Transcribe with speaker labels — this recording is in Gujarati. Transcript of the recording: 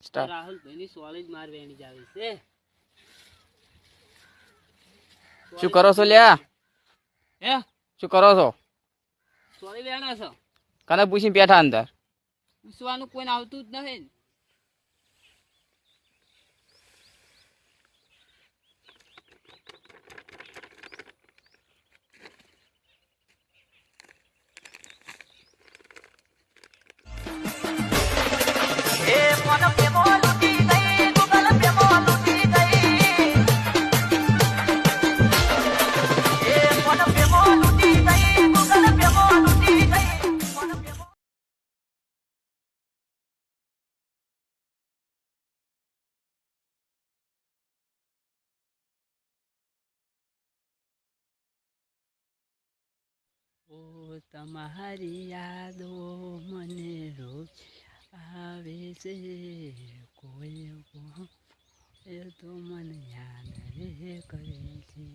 Speaker 1: સ્ટાર્ટ.
Speaker 2: રાહુલ ભાઈની સોળી જ મારવેણી જ આવી છે.
Speaker 1: શું કરો છો લ્યા?
Speaker 2: હે
Speaker 1: શું કરો છો?
Speaker 2: સોળી વેણા છો?
Speaker 1: કને પૂછીને બેઠા અંદર?
Speaker 2: પૂછવાનું કોઈને આવતું જ નથી. ઓ તમારી યાદો મને રોજ આવે છે, કોઈ એ તો મને યાદ રે કરે છે,